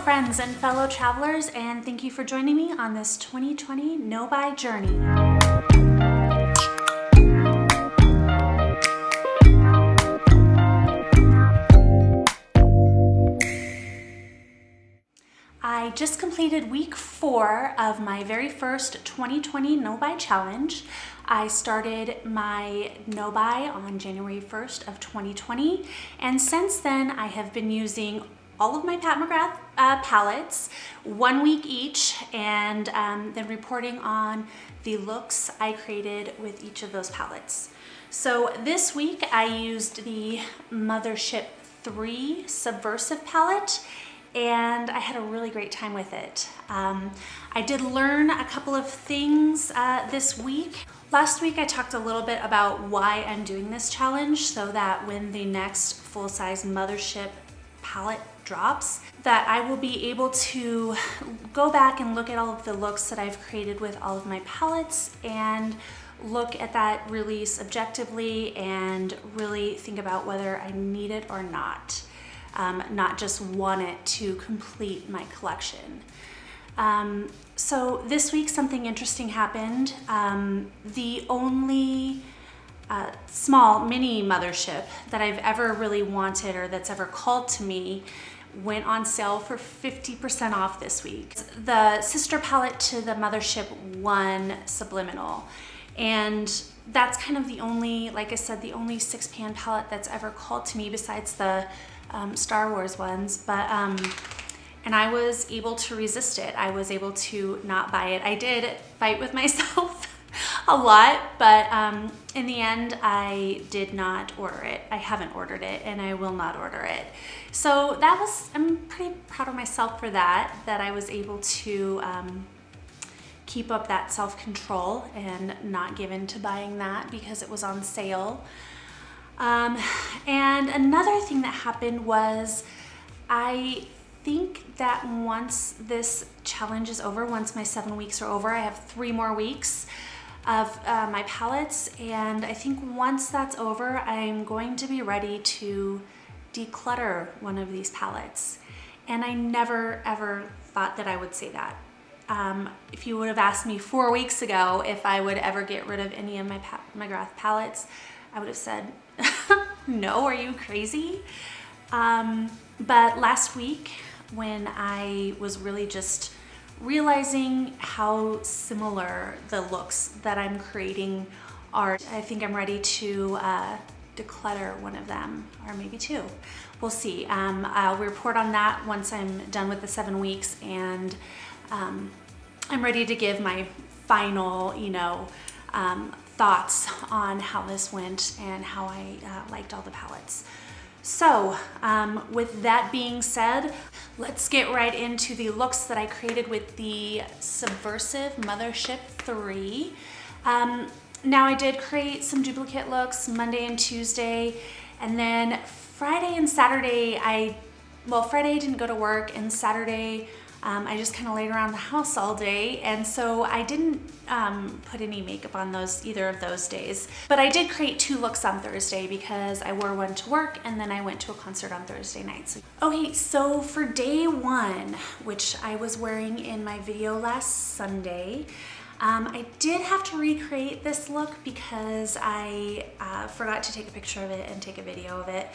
friends and fellow travelers, and thank you for joining me on this 2020 no-buy journey. I just completed week 4 of my very first 2020 no-buy challenge. I started my no-buy on January 1st of 2020, and since then I have been using all of my Pat McGrath palettes, 1 week each, and then reporting on the looks I created with each of those palettes. So this week I used the Mothership 3 Subversive palette, and I had a really great time with it. I did learn a couple of things this week. Last week I talked a little bit about why I'm doing this challenge, so that when the next full-size Mothership palette drops, that I will be able to go back and look at all of the looks that I've created with all of my palettes and look at that release objectively and really think about whether I need it or not. Not just want it to complete my collection. So this week something interesting happened. The only small mini Mothership that I've ever really wanted or that's ever called to me went on sale for 50% off this week. The sister palette to the Mothership 1 Subliminal. And that's kind of the only, like I said, the only 6-pan palette that's ever called to me besides the Star Wars ones, but and I was able to resist it. I was able to not buy it. I did fight with myself a lot, but in the end I did not order it. I haven't ordered it, and I will not order it. So that was, I'm pretty proud of myself for that I was able to keep up that self-control and not give in to buying that because it was on sale. And another thing that happened was I think that once this challenge is over, once my 7 weeks are over, I have 3 more weeks of my palettes, and I think once that's over, I'm going to be ready to declutter one of these palettes. And I never ever thought that I would say that. If you would have asked me 4 weeks ago if I would ever get rid of any of my Pat McGrath palettes, I would have said, no, are you crazy? But last week, when I was really just realizing how similar the looks that I'm creating are, I think I'm ready to declutter one of them, or maybe 2. We'll see. I'll report on that once I'm done with the 7 weeks, and I'm ready to give my final, thoughts on how this went and how I liked all the palettes. So with that being said, let's get right into the looks that I created with the Subversive Mothership 3. Now I did create some duplicate looks Monday and Tuesday, and then Friday and Saturday Friday I didn't go to work, and Saturday I just kind of laid around the house all day, and so I didn't put any makeup on either of those days. But I did create 2 looks on Thursday because I wore one to work, and then I went to a concert on Thursday night. Okay, so for day 1, which I was wearing in my video last Sunday, I did have to recreate this look because I forgot to take a picture of it and take a video of it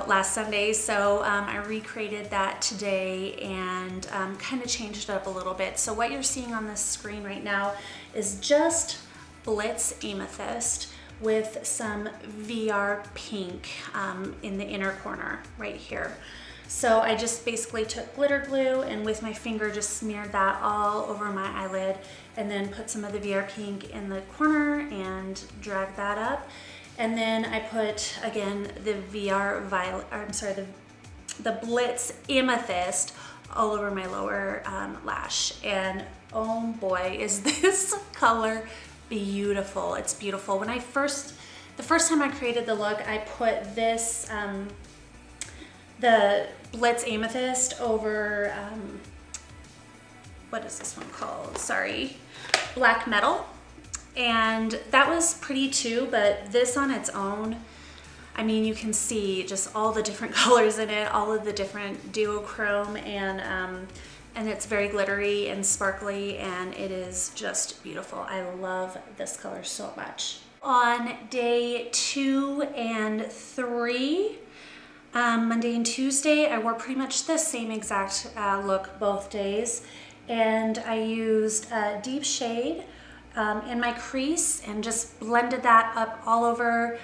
last Sunday. So I recreated that today and kind of changed it up a little bit. So what you're seeing on this screen right now is just Blitz Amethyst with some VR pink in the inner corner right here. So I just basically took glitter glue and with my finger just smeared that all over my eyelid, and then put some of the VR pink in the corner and dragged that up. And then I put, again, the the Blitz Amethyst all over my lower lash. And oh boy, is this color beautiful. It's beautiful. When the first time I created the look, I put this, the Blitz Amethyst over, what is this one called? Sorry, Black Metal. And that was pretty too, but this on its own, I mean, you can see just all the different colors in it, all of the different duochrome, and it's very glittery and sparkly, and it is just beautiful. I love this color so much. On day 2 and 3, Monday and Tuesday, I wore pretty much the same exact look both days, and I used deep shade in my crease and just blended that up all over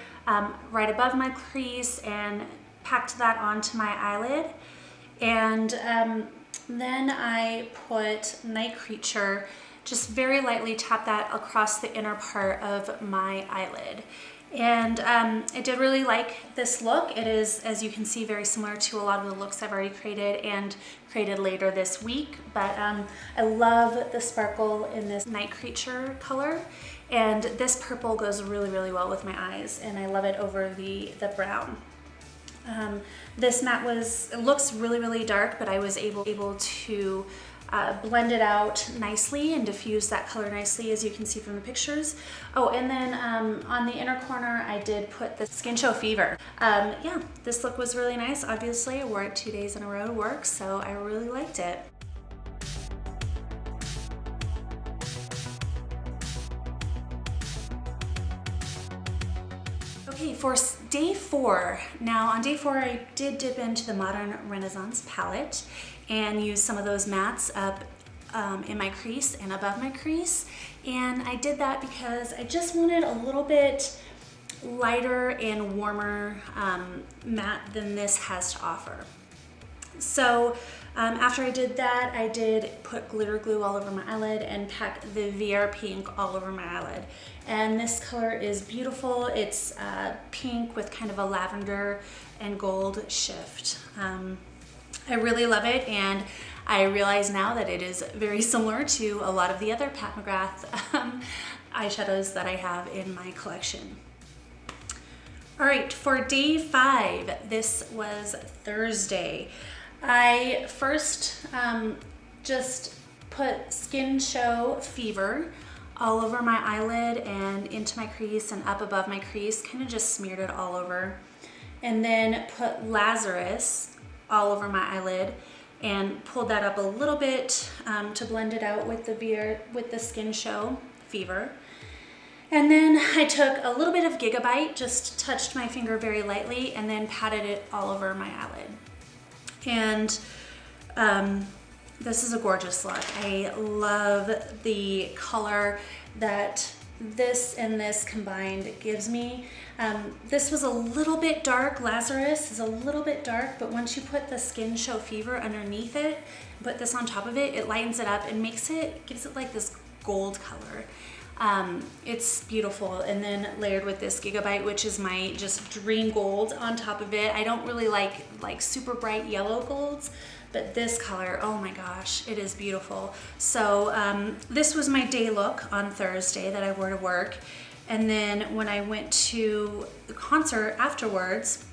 right above my crease and packed that onto my eyelid. And then I put Night Creature, just very lightly tap that across the inner part of my eyelid. And I did really like this look. It is, as you can see, very similar to a lot of the looks I've already created and created later this week. But I love the sparkle in this Night Creature color. And this purple goes really, really well with my eyes. And I love it over the brown. This matte it looks really, really dark, but I was able to blend it out nicely and diffuse that color nicely, as you can see from the pictures. Oh, and then on the inner corner, I did put the Skin Show Fever. Yeah, this look was really nice. Obviously, I wore it 2 days in a row to work, so I really liked it. Okay, for day 4, now on day 4 I did dip into the Modern Renaissance palette and use some of those mattes up in my crease and above my crease. And I did that because I just wanted a little bit lighter and warmer matte than this has to offer. So after I did that, I did put glitter glue all over my eyelid and pack the VR Pink all over my eyelid. And this color is beautiful. It's pink with kind of a lavender and gold shift. I really love it, and I realize now that it is very similar to a lot of the other Pat McGrath eyeshadows that I have in my collection. All right, for day 5, this was Thursday. I first just put Skin Show Fever all over my eyelid and into my crease and up above my crease, kind of just smeared it all over. And then put Lazarus all over my eyelid and pulled that up a little bit to blend it out with the Skin Show Fever. And then I took a little bit of Gigabyte, just touched my finger very lightly, and then patted it all over my eyelid. And this is a gorgeous look. I love the color that this and this combined gives me. This was a little bit dark. Lazarus is a little bit dark, but once you put the Skin Show Fever underneath it, put this on top of it, it lightens it up and gives it like this gold color. It's beautiful. And then layered with this Gigabyte, which is my just dream gold on top of it. I don't really like super bright yellow golds, but this color, oh my gosh, it is beautiful. So this was my day look on Thursday that I wore to work. And then when I went to the concert afterwards,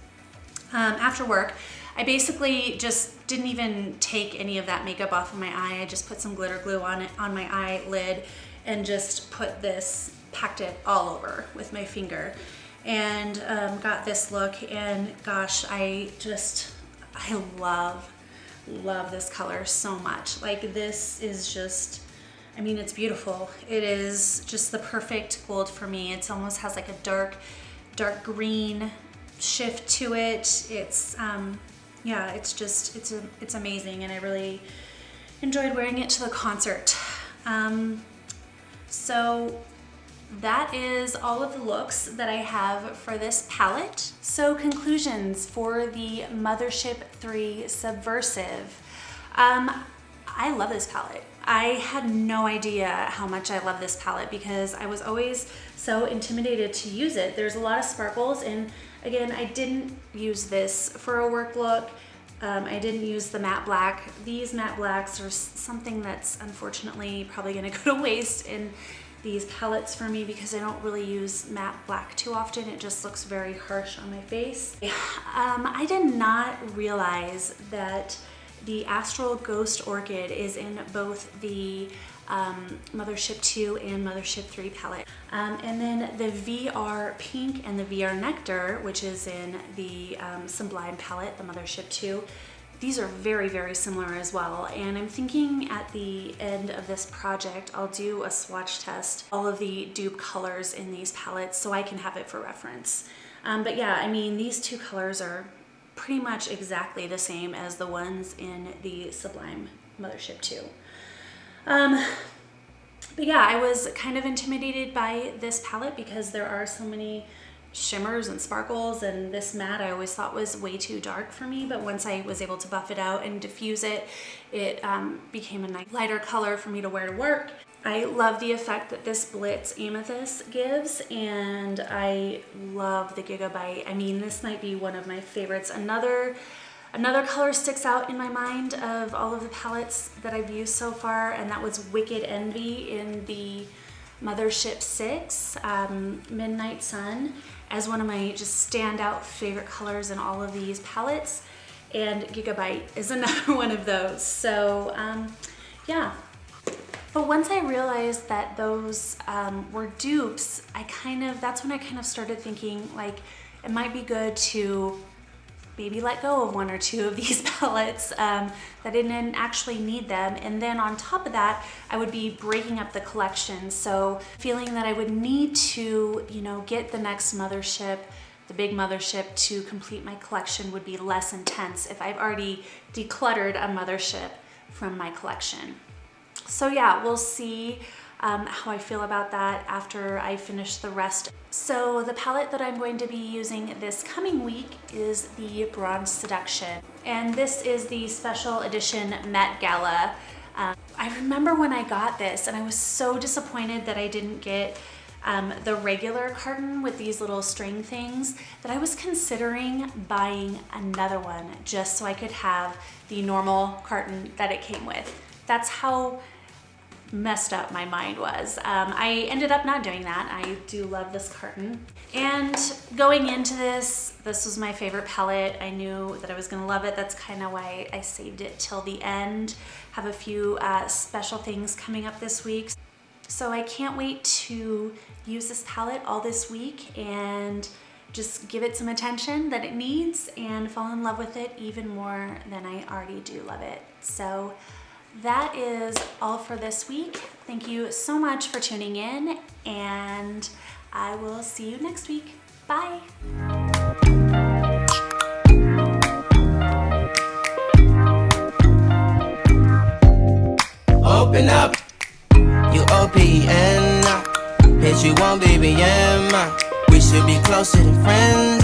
after work, I basically just didn't even take any of that makeup off of my eye. I just put some glitter glue on my eyelid and just packed it all over with my finger, and got this look. And gosh, I love this color so much. Like, this is just, I mean, it's beautiful. It is just the perfect gold for me. It almost has like a dark green shift to it. It's yeah, it's amazing, and I really enjoyed wearing it to the concert. So that is all of the looks that I have for this palette. So conclusions for the Mothership 3 Subversive. I love this palette. I had no idea how much I love this palette because I was always so intimidated to use it. There's a lot of sparkles, and again, I didn't use this for a work look. I didn't use the matte black. These matte blacks are something that's unfortunately probably gonna go to waste in these palettes for me because I don't really use matte black too often. It just looks very harsh on my face. I did not realize that the Astral Ghost Orchid is in both the Mothership 2 and Mothership 3 palette. And then the VR Pink and the VR Nectar, which is in the Sublime palette, the Mothership 2, these are very, very similar as well. And I'm thinking at the end of this project, I'll do a swatch test, all of the dupe colors in these palettes so I can have it for reference. But yeah, I mean, these two colors are pretty much exactly the same as the ones in the Sublime Mothership 2. But yeah, I was kind of intimidated by this palette because there are so many shimmers and sparkles, and this matte I always thought was way too dark for me, but once I was able to buff it out and diffuse it, it became a nice lighter color for me to wear to work. I love the effect that this Blitz Amethyst gives, and I love the Gigabyte. I mean, this might be one of my favorites. Another color sticks out in my mind of all of the palettes that I've used so far, and that was Wicked Envy in the Mothership 6, Midnight Sun, as one of my just standout favorite colors in all of these palettes, and Gigabyte is another one of those. So yeah. But once I realized that those were dupes, that's when I kind of started thinking like it might be good to maybe let go of one or two of these palettes that didn't actually need them. And then on top of that, I would be breaking up the collection. So feeling that I would need to, you know, get the next Mothership, the big Mothership, to complete my collection would be less intense if I've already decluttered a Mothership from my collection. So yeah, we'll see how I feel about that after I finish the rest. So the palette that I'm going to be using this coming week is the Bronze Seduction. And this is the special edition Met Gala. I remember when I got this and I was so disappointed that I didn't get the regular carton with these little string things that I was considering buying another one just so I could have the normal carton that it came with. That's how messed up my mind was. I ended up not doing that. I do love this carton. And going into this was my favorite palette. I knew that I was gonna love it. That's kind of why I saved it till the end. Have a few special things coming up this week. So I can't wait to use this palette all this week and just give it some attention that it needs and fall in love with it even more than I already do love it. So that is all for this week. Thank you so much for tuning in, and I will see you next week. Bye. Open up, you OPN, bitch, you won't BBM. We should be closer than friends.